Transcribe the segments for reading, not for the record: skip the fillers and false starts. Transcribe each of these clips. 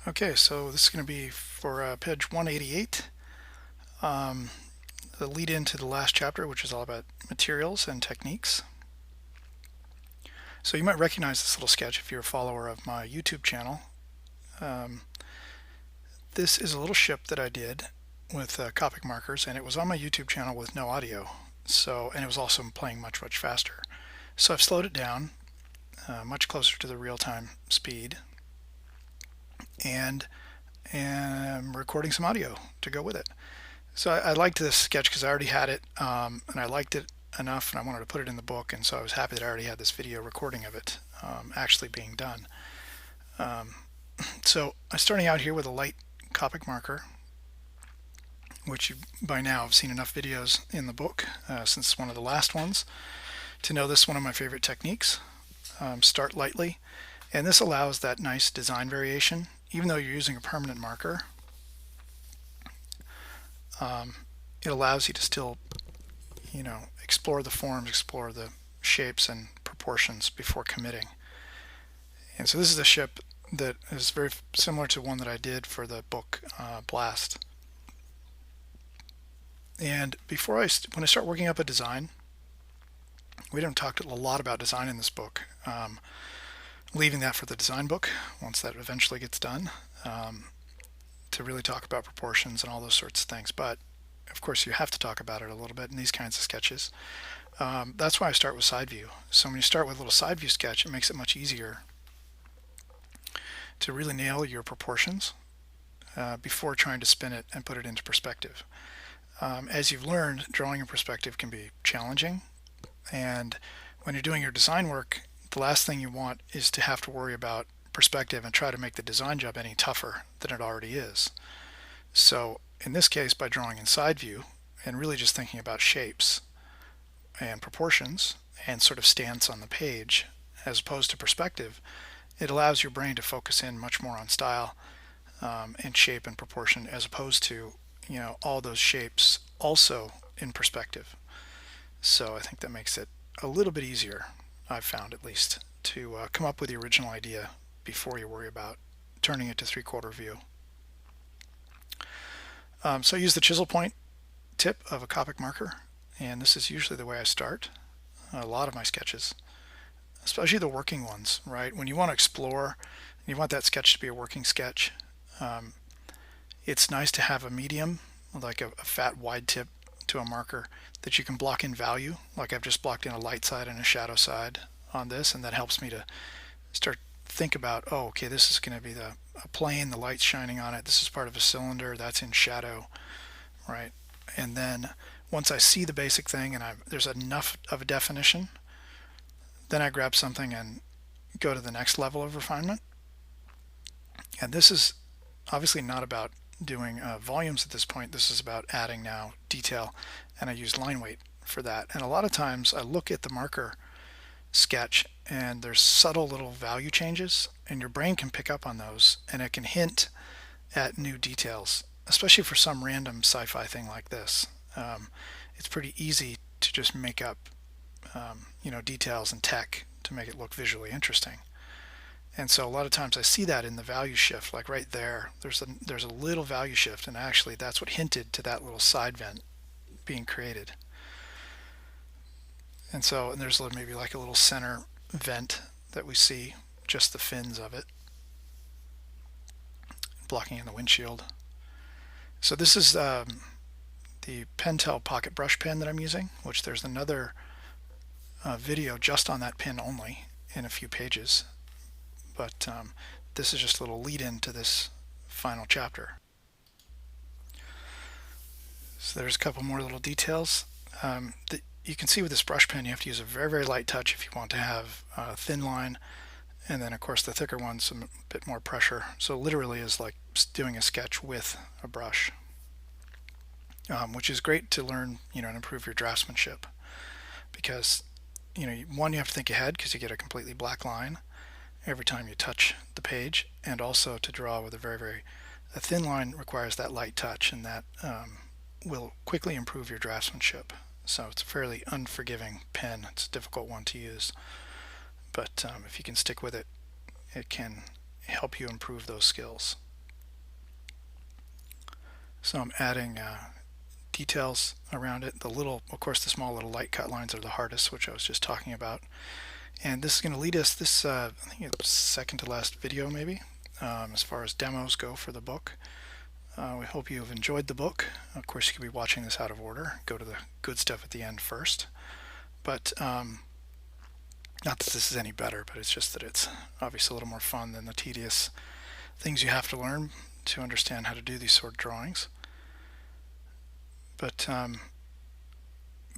Okay, so this is going to be for page 188, the lead into the last chapter, which is all about materials and techniques. So you might recognize this little sketch if you're a follower of my YouTube channel. This is a little ship that I did with Copic markers, and it was on my YouTube channel with no audio. And it was also playing much faster. So I've slowed it down much closer to the real-time speed, and am recording some audio to go with it. So I liked this sketch because I already had it, and I liked it enough, and I wanted to put it in the book, and so I was happy that I already had this video recording of it actually being done. So I'm starting out here with a light Copic marker, which you by now have seen enough videos in the book since it's one of the last ones to know this is one of my favorite techniques. Start lightly, and this allows that nice design variation even though you're using a permanent marker. It allows you to still explore the forms, explore the shapes and proportions before committing. And so this is a ship that is very similar to one that I did for the book Blast. And when I start working up a design, we don't talk a lot about design in this book. Leaving that for the design book once that eventually gets done, to really talk about proportions and all those sorts of things. But of course you have to talk about it a little bit in these kinds of sketches. That's why I start with side view. So when you start with a little side view sketch, it makes it much easier to really nail your proportions before trying to spin it and put it into perspective. As you've learned, drawing in perspective can be challenging, and when you're doing your design work, the last thing you want is to have to worry about perspective and try to make the design job any tougher than it already is. So in this case, by drawing in side view and really just thinking about shapes and proportions and sort of stance on the page as opposed to perspective, it allows your brain to focus in much more on style and shape and proportion, as opposed to all those shapes also in perspective. So I think that makes it a little bit easier, I've found at least, to come up with the original idea before you worry about turning it to 3/4 view. So I use the chisel point tip of a Copic marker, and this is usually the way I start a lot of my sketches, especially the working ones, right? When you want to explore and you want that sketch to be a working sketch, it's nice to have a medium, like a fat wide tip to a marker that you can block in value, like I've just blocked in a light side and a shadow side on this, and that helps me to start think about, oh, okay, this is going to be a plane, the light's shining on it, this is part of a cylinder, that's in shadow, right? And then once I see the basic thing and there's enough of a definition, then I grab something and go to the next level of refinement. And this is obviously not about doing volumes at this point. This is about adding now detail, and I use line weight for that. And a lot of times I look at the marker sketch and there's subtle little value changes, and your brain can pick up on those, and it can hint at new details, especially for some random sci-fi thing like this. It's pretty easy to just make up details and tech to make it look visually interesting. And so a lot of times I see that in the value shift, like right there, there's a little value shift, and actually that's what hinted to that little side vent being created. And there's maybe like a little center vent that we see, just the fins of it, blocking in the windshield. So this is the Pentel Pocket Brush Pen that I'm using, which there's another video just on that pen only in a few pages. But this is just a little lead in to this final chapter. So there's a couple more little details. You can see with this brush pen you have to use a very light touch if you want to have a thin line, and then of course the thicker ones a bit more pressure. So literally is like doing a sketch with a brush, which is great to learn and improve your draftsmanship, because one, you have to think ahead because you get a completely black line every time you touch the page, and also to draw with a thin line requires that light touch, and that will quickly improve your draftsmanship. So it's a fairly unforgiving pen. It's a difficult one to use, but if you can stick with it, it can help you improve those skills. So I'm adding details around it. Of course, the small little light cut lines are the hardest, which I was just talking about. And this is going to lead us, I think it's second to last video maybe, as far as demos go for the book. We hope you have enjoyed the book. Of course, you could be watching this out of order. Go to the good stuff at the end first. But not that this is any better, but it's just that it's obviously a little more fun than the tedious things you have to learn to understand how to do these sort of drawings. But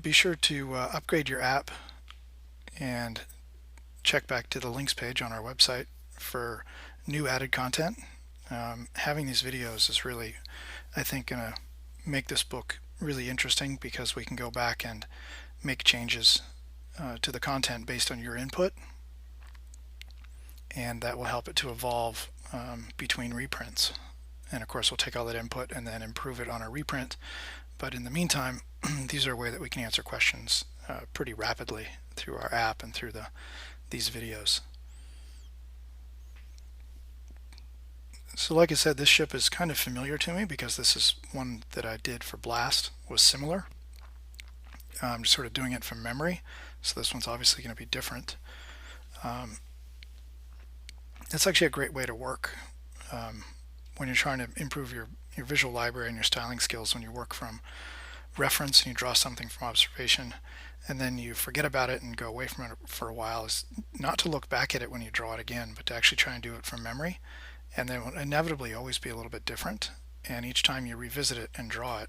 be sure to upgrade your app and check back to the links page on our website for new added content. Having these videos is really, I think, going to make this book really interesting because we can go back and make changes to the content based on your input, and that will help it to evolve between reprints. And of course, we'll take all that input and then improve it on our reprint. But in the meantime, these are a way that we can answer questions pretty rapidly through our app and through these videos. So like I said, this ship is kind of familiar to me because this is one that I did for Blast, was similar. I'm just sort of doing it from memory, so this one's obviously going to be different. It's actually a great way to work when you're trying to improve your visual library and your styling skills. When you work from reference and you draw something from observation and then you forget about it and go away from it for a while, is not to look back at it when you draw it again, but to actually try and do it from memory. And then will inevitably always be a little bit different, and each time you revisit it and draw it,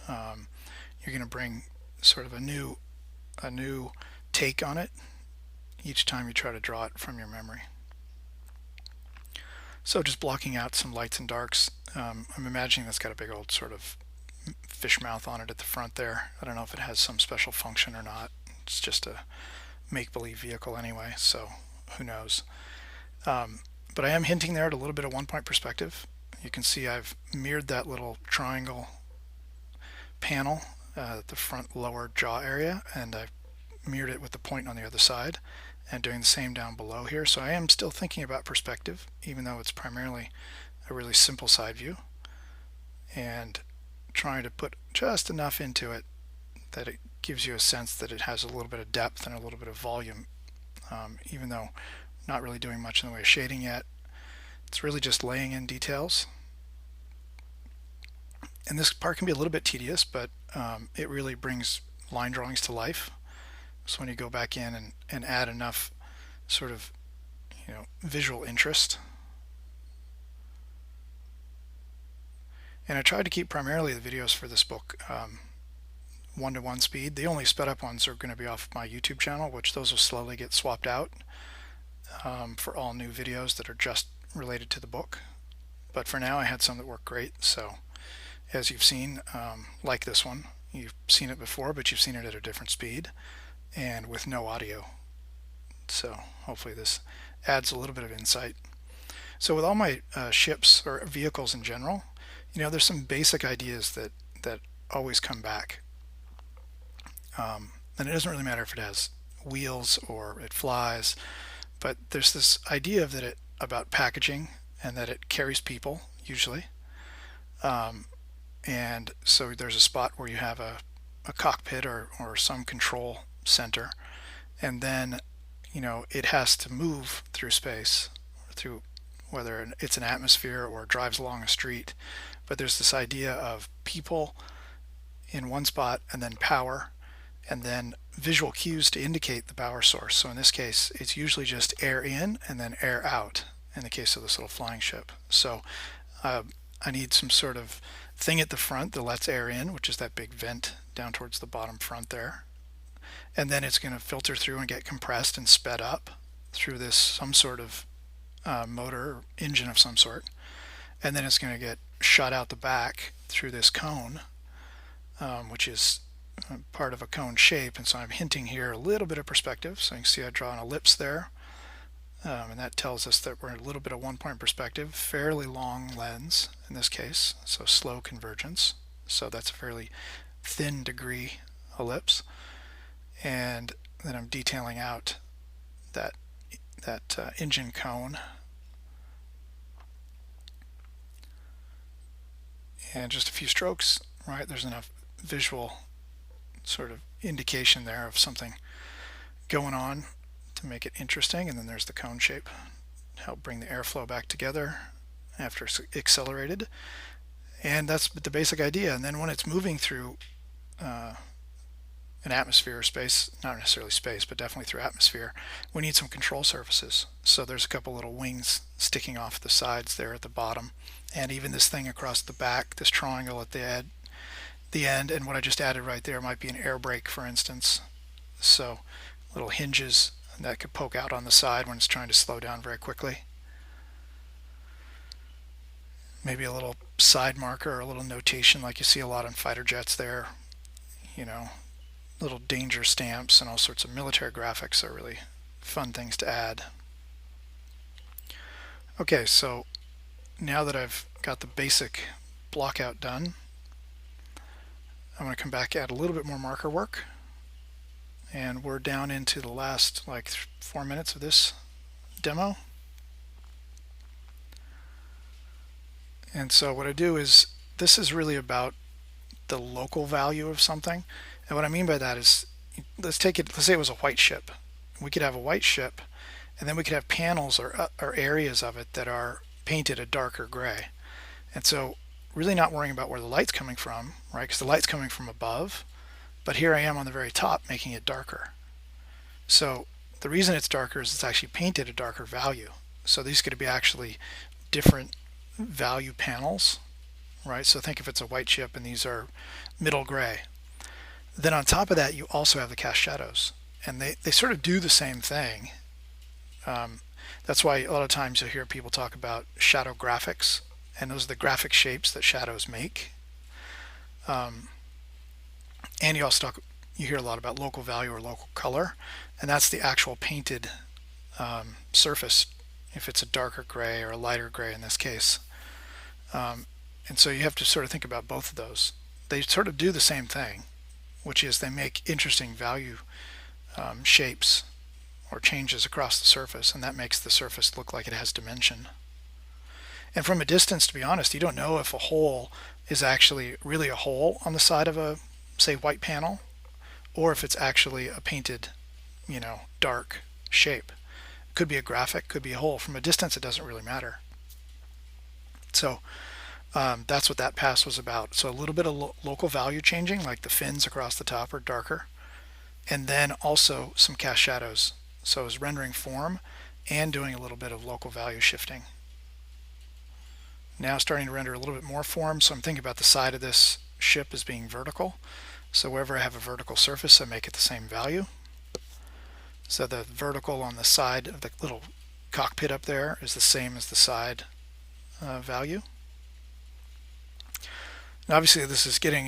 you're going to bring sort of a new take on it each time you try to draw it from your memory. So just blocking out some lights and darks. I'm imagining that's got a big old sort of fish mouth on it at the front there. I don't know if it has some special function or not. It's just a make-believe vehicle anyway, so who knows. But I am hinting there at a little bit of one-point perspective. You can see I've mirrored that little triangle panel at the front lower jaw area, and I've mirrored it with the point on the other side, and doing the same down below here. So I am still thinking about perspective, even though it's primarily a really simple side view, and trying to put just enough into it that it gives you a sense that it has a little bit of depth and a little bit of volume, even though not really doing much in the way of shading yet. It's really just laying in details. And this part can be a little bit tedious, but it really brings line drawings to life. So when you go back in and add enough sort of visual interest. And I tried to keep primarily the videos for this book 1:1 speed. The only sped up ones are going to be off my YouTube channel, which those will slowly get swapped out for all new videos that are just related to the book. But for now I had some that work great. So as you've seen, like this one, you've seen it before, but you've seen it at a different speed and with no audio. So hopefully this adds a little bit of insight. So with all my ships or vehicles in general, there's some basic ideas that always come back. And it doesn't really matter if it has wheels or it flies, but there's this idea of about packaging and that it carries people usually. And so there's a spot where you have a cockpit or some control center, and then it has to move through space, through whether it's an atmosphere or drives along a street. But there's this idea of people in one spot, and then power, and then visual cues to indicate the power source. So in this case, it's usually just air in and then air out in the case of this little flying ship. So I need some sort of thing at the front that lets air in, which is that big vent down towards the bottom front there. And then it's going to filter through and get compressed and sped up through this some sort of motor or engine of some sort. And then it's going to get shot out the back through this cone, which is part of a cone shape. And so I'm hinting here a little bit of perspective. So you can see I draw an ellipse there. And that tells us that we're in a little bit of one-point perspective, fairly long lens in this case, so slow convergence. So that's a fairly thin degree ellipse. And then I'm detailing out that engine cone. and just a few strokes, right? There's enough visual sort of indication there of something going on to make it interesting. And then there's the cone shape, help bring the airflow back together after it's accelerated. And that's the basic idea. And then when it's moving through an atmosphere or space, not necessarily space, but definitely through atmosphere, we need some control surfaces. So there's a couple little wings sticking off the sides there at the bottom, and even this thing across the back, this triangle at the end, and what I just added right there might be an air brake, for instance. So little hinges that could poke out on the side when it's trying to slow down very quickly. Maybe a little side marker or a little notation like you see a lot on fighter jets there. You know, little danger stamps and all sorts of military graphics are really fun things to add. Okay, so now that I've got the basic block out done, I'm going to come back, add a little bit more marker work, and we're down into the last like 4 minutes of this demo. And so what I do is, this is really about the local value of something. And what I mean by that is, let's say it was a white ship. We could have a white ship, and then we could have panels or areas of it that are painted a darker gray. And so really not worrying about where the light's coming from, right? Because the light's coming from above, but here I am on the very top making it darker. So the reason it's darker is it's actually painted a darker value. So these could be actually different value panels, right? So think if it's a white chip and these are middle gray. Then on top of that, you also have the cast shadows, and they sort of do the same thing. That's why a lot of times you'll hear people talk about shadow graphics, and those are the graphic shapes that shadows make. And you hear a lot about local value or local color, and that's the actual painted surface, if it's a darker gray or a lighter gray in this case. And so you have to sort of think about both of those. They sort of do the same thing, which is they make interesting value shapes or changes across the surface, and that makes the surface look like it has dimension. And from a distance, to be honest, you don't know if a hole is actually really a hole on the side of a, say, white panel, or if it's actually a painted, dark shape. Could be a graphic, could be a hole. From a distance, it doesn't really matter. So that's what that pass was about. So a little bit of local value changing, like the fins across the top are darker, and then also some cast shadows. So I was rendering form and doing a little bit of local value shifting. Now starting to render a little bit more form, so I'm thinking about the side of this ship as being vertical. So wherever I have a vertical surface, I make it the same value. So the vertical on the side of the little cockpit up there is the same as the side value. Now obviously this is leading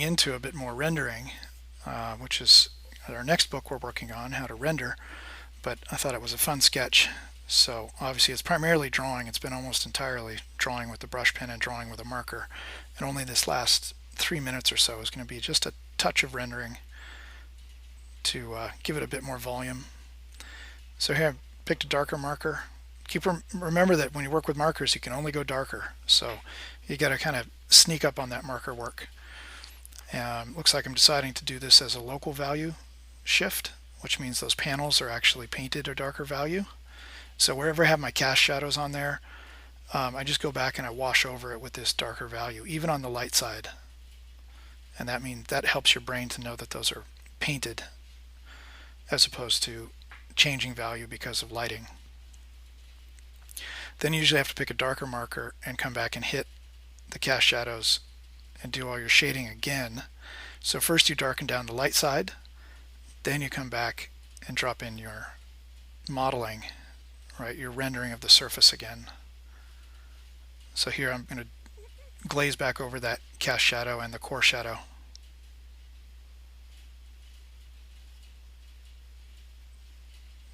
into a bit more rendering, which is our next book we're working on, How to Render, but I thought it was a fun sketch. So obviously it's primarily drawing. It's been almost entirely drawing with the brush pen and drawing with a marker, and only this last 3 minutes or so is going to be just a touch of rendering to give it a bit more volume. So here I picked a darker marker. Remember that when you work with markers, you can only go darker, so you got to kind of sneak up on that marker work. Looks like I'm deciding to do this as a local value shift, which means those panels are actually painted a darker value. So wherever I have my cast shadows on there, I just go back and I wash over it with this darker value, even on the light side. And that helps your brain to know that those are painted as opposed to changing value because of lighting. Then you usually have to pick a darker marker and come back and hit the cast shadows and do all your shading again. So first you darken down the light side, then you come back and drop in your modeling, right, your rendering of the surface again. So here I'm going to glaze back over that cast shadow and the core shadow.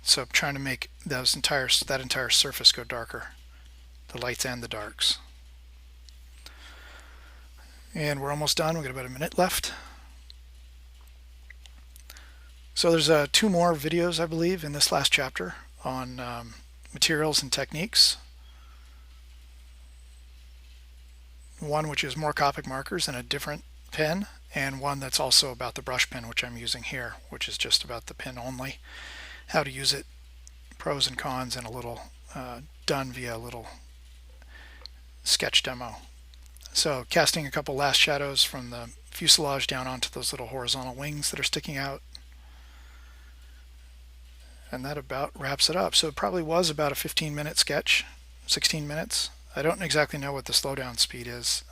So I'm trying to make that entire surface go darker, the lights and the darks. And we're almost done. We've got about a minute left. So there's 2 more videos, I believe, in this last chapter on materials and techniques. one which is more Copic markers and a different pen, and one that's also about the brush pen, which I'm using here, which is just about the pen only. How to use it, pros and cons, and a little done via a little sketch demo. So casting a couple last shadows from the fuselage down onto those little horizontal wings that are sticking out. And that about wraps it up. So it probably was about a 15-minute sketch, 16 minutes. I don't exactly know what the slowdown speed is,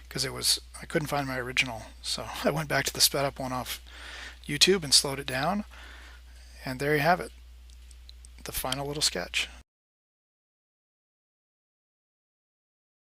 because I couldn't find my original. So I went back to the sped up one off YouTube and slowed it down. And there you have it, the final little sketch.